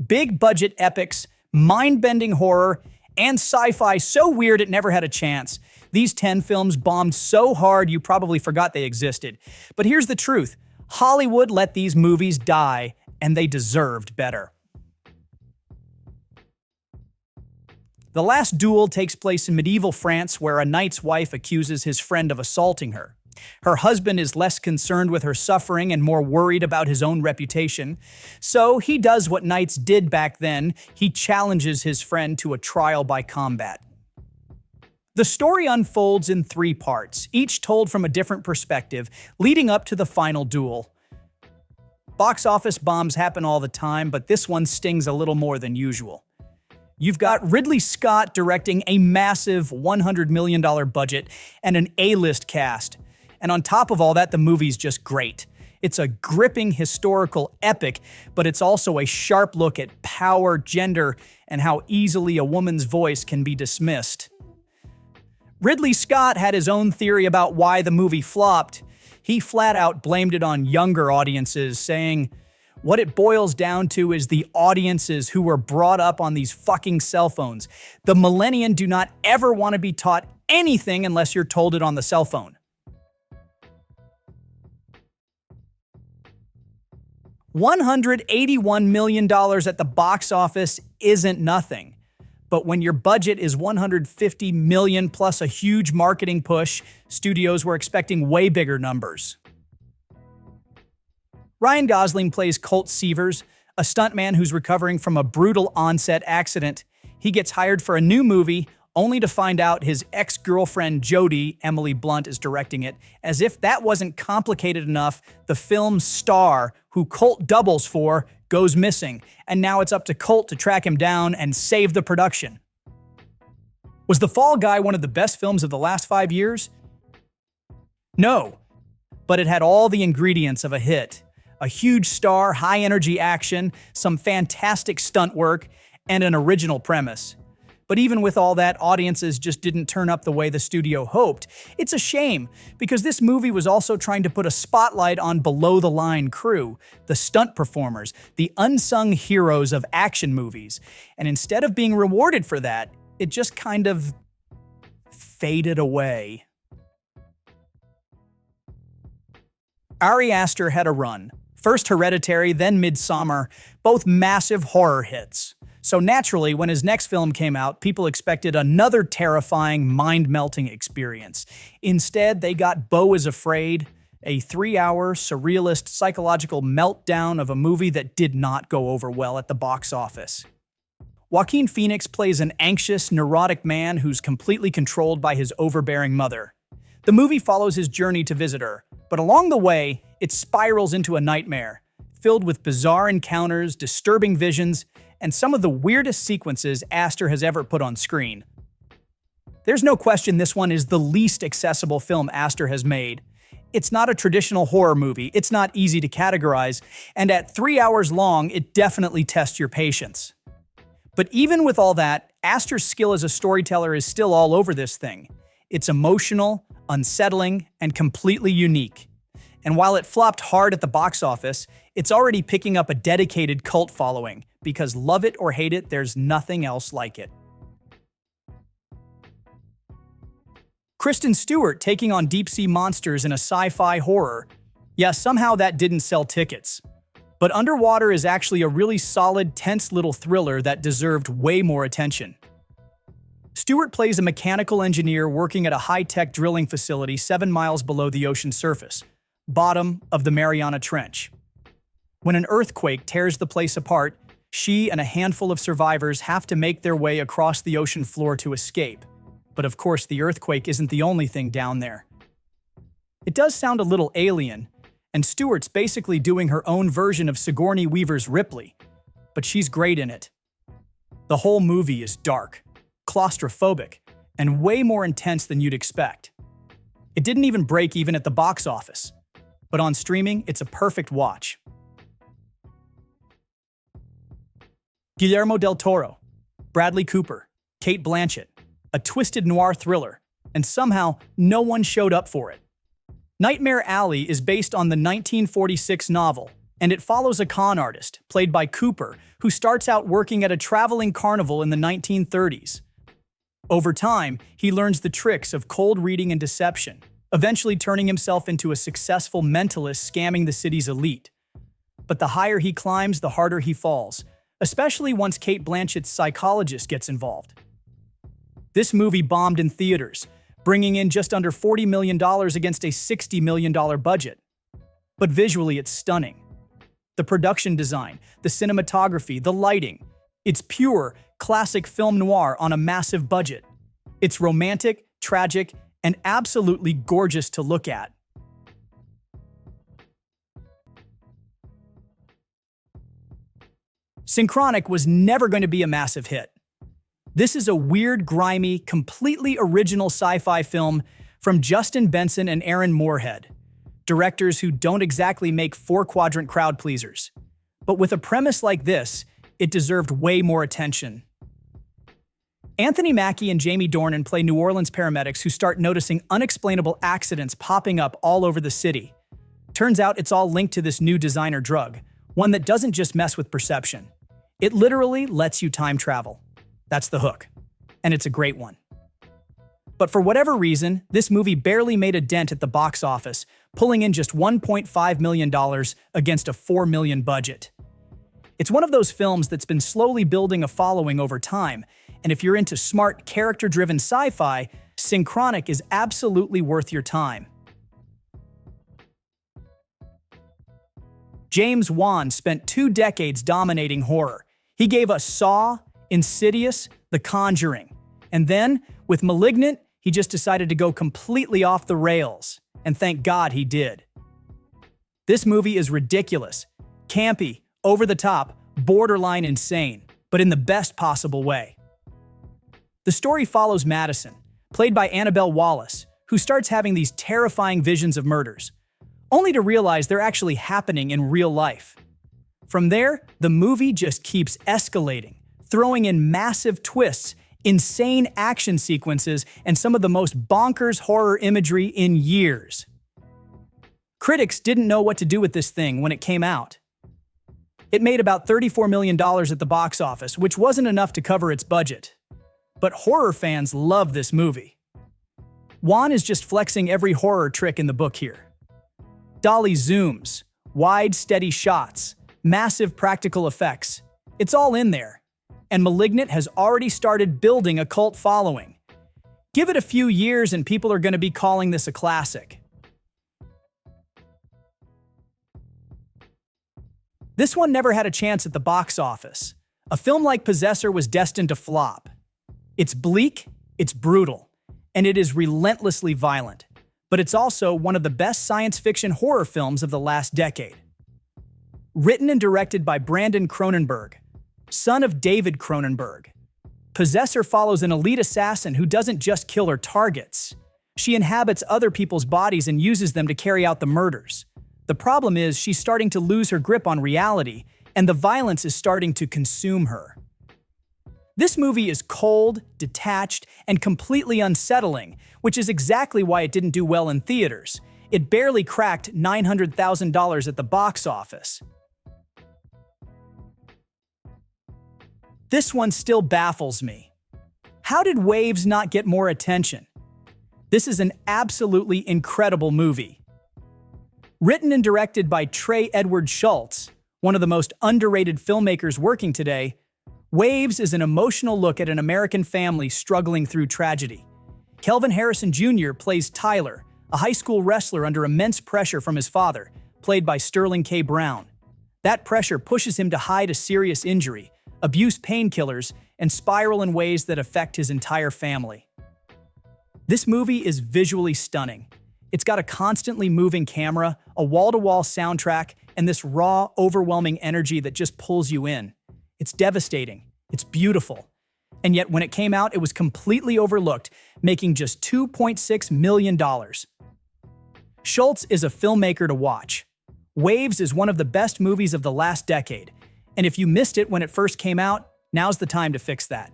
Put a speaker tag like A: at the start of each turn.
A: big-budget epics, mind-bending horror, and sci-fi so weird it never had a chance. These 10 films bombed so hard you probably forgot they existed. But here's the truth. Hollywood let these movies die, and they deserved better. The Last Duel takes place in medieval France, where a knight's wife accuses his friend of assaulting her. Her husband is less concerned with her suffering and more worried about his own reputation. So he does what knights did back then. He challenges his friend to a trial by combat. The story unfolds in 3 parts, each told from a different perspective, leading up to the final duel. Box office bombs happen all the time, but this one stings a little more than usual. You've got Ridley Scott directing a massive $100 million budget and an A-list cast. And on top of all that, the movie's just great. It's a gripping historical epic, but it's also a sharp look at power, gender, and how easily a woman's voice can be dismissed. Ridley Scott had his own theory about why the movie flopped. He flat out blamed it on younger audiences, saying, "What it boils down to is the audiences who were brought up on these fucking cell phones. The millennials do not ever want to be taught anything unless you're told it on the cell phone." $181 million at the box office isn't nothing. But when your budget is $150 million plus a huge marketing push, studios were expecting way bigger numbers. Ryan Gosling plays Colt Seavers, a stuntman who's recovering from a brutal on-set accident. He gets hired for a new movie, only to find out his ex-girlfriend Jodie, Emily Blunt, is directing it. As if that wasn't complicated enough, the film's star, who Colt doubles for, goes missing, and now it's up to Colt to track him down and save the production. Was The Fall Guy one of the best films of the last 5 years? No, but it had all the ingredients of a hit. A huge star, high-energy action, some fantastic stunt work, and an original premise. But even with all that, audiences just didn't turn up the way the studio hoped. It's a shame, because this movie was also trying to put a spotlight on below-the-line crew, the stunt performers, the unsung heroes of action movies. And instead of being rewarded for that, it just kind of faded away. Ari Aster had a run. First Hereditary, then Midsommar, both massive horror hits. So naturally, when his next film came out, people expected another terrifying, mind-melting experience. Instead, they got Beau Is Afraid, a 3-hour, surrealist, psychological meltdown of a movie that did not go over well at the box office. Joaquin Phoenix plays an anxious, neurotic man who's completely controlled by his overbearing mother. The movie follows his journey to visit her, but along the way, it spirals into a nightmare, filled with bizarre encounters, disturbing visions, and some of the weirdest sequences Aster has ever put on screen. There's no question this one is the least accessible film Aster has made. It's not a traditional horror movie, it's not easy to categorize, and at 3 hours long, it definitely tests your patience. But even with all that, Aster's skill as a storyteller is still all over this thing. It's emotional, unsettling, and completely unique. And while it flopped hard at the box office, it's already picking up a dedicated cult following, because love it or hate it, there's nothing else like it. Kristen Stewart taking on deep-sea monsters in a sci-fi horror. Yeah, somehow that didn't sell tickets. But Underwater is actually a really solid, tense little thriller that deserved way more attention. Stewart plays a mechanical engineer working at a high-tech drilling facility 7 miles below the ocean surface, bottom of the Mariana Trench. When an earthquake tears the place apart, she and a handful of survivors have to make their way across the ocean floor to escape. But of course, the earthquake isn't the only thing down there. It does sound a little alien, and Stewart's basically doing her own version of Sigourney Weaver's Ripley, but she's great in it. The whole movie is dark, claustrophobic, and way more intense than you'd expect. It didn't even break even at the box office, but on streaming, it's a perfect watch. Guillermo del Toro, Bradley Cooper, Cate Blanchett, a twisted noir thriller, and somehow no one showed up for it. Nightmare Alley is based on the 1946 novel, And it follows a con artist, played by Cooper, who starts out working at a traveling carnival in the 1930s. Over time, he learns the tricks of cold reading and deception, eventually turning himself into a successful mentalist scamming the city's elite. But the higher he climbs, the harder he falls, especially once Cate Blanchett's psychologist gets involved. This movie bombed in theaters, bringing in just under $40 million against a $60 million budget. But visually, it's stunning. The production design, the cinematography, the lighting. It's pure, classic film noir on a massive budget. It's romantic, tragic, and absolutely gorgeous to look at. Synchronic was never going to be a massive hit. This is a weird, grimy, completely original sci-fi film from Justin Benson and Aaron Moorhead, directors who don't exactly make four-quadrant crowd pleasers. But with a premise like this, it deserved way more attention. Anthony Mackie and Jamie Dornan play New Orleans paramedics who start noticing unexplainable accidents popping up all over the city. Turns out it's all linked to this new designer drug, one that doesn't just mess with perception. It literally lets you time travel. That's the hook. And it's a great one. But for whatever reason, this movie barely made a dent at the box office, pulling in just $1.5 million against a $4 million budget. It's one of those films that's been slowly building a following over time, and if you're into smart, character-driven sci-fi, Synchronic is absolutely worth your time. James Wan spent 2 decades dominating horror. He gave us Saw, Insidious, The Conjuring. And then, with Malignant, he just decided to go completely off the rails. And thank God he did. This movie is ridiculous, campy, over the top, borderline insane, but in the best possible way. The story follows Madison, played by Annabelle Wallis, who starts having these terrifying visions of murders, only to realize they're actually happening in real life. From there, the movie just keeps escalating, throwing in massive twists, insane action sequences, and some of the most bonkers horror imagery in years. Critics didn't know what to do with this thing when it came out. It made about $34 million at the box office, which wasn't enough to cover its budget. But horror fans love this movie. Wan is just flexing every horror trick in the book here. Dolly zooms, wide, steady shots, massive practical effects. It's all in there. And Malignant has already started building a cult following. Give it a few years and people are going to be calling this a classic. This one never had a chance at the box office. A film like Possessor was destined to flop. It's bleak, it's brutal, and it is relentlessly violent. But it's also one of the best science fiction horror films of the last decade. Written and directed by Brandon Cronenberg, son of David Cronenberg, Possessor follows an elite assassin who doesn't just kill her targets. She inhabits other people's bodies and uses them to carry out the murders. The problem is she's starting to lose her grip on reality, and the violence is starting to consume her. This movie is cold, detached, and completely unsettling, which is exactly why it didn't do well in theaters. It barely cracked $900,000 at the box office. This one still baffles me. How did Waves not get more attention? This is an absolutely incredible movie. Written and directed by Trey Edward Schultz, one of the most underrated filmmakers working today, Waves is an emotional look at an American family struggling through tragedy. Kelvin Harrison Jr. plays Tyler, a high school wrestler under immense pressure from his father, played by Sterling K. Brown. That pressure pushes him to hide a serious injury, abuse painkillers, and spiral in ways that affect his entire family. This movie is visually stunning. It's got a constantly moving camera, a wall-to-wall soundtrack, and this raw, overwhelming energy that just pulls you in. It's devastating. It's beautiful. And yet when it came out, it was completely overlooked, making just $2.6 million. Schultz is a filmmaker to watch. Waves is one of the best movies of the last decade, and if you missed it when it first came out, now's the time to fix that.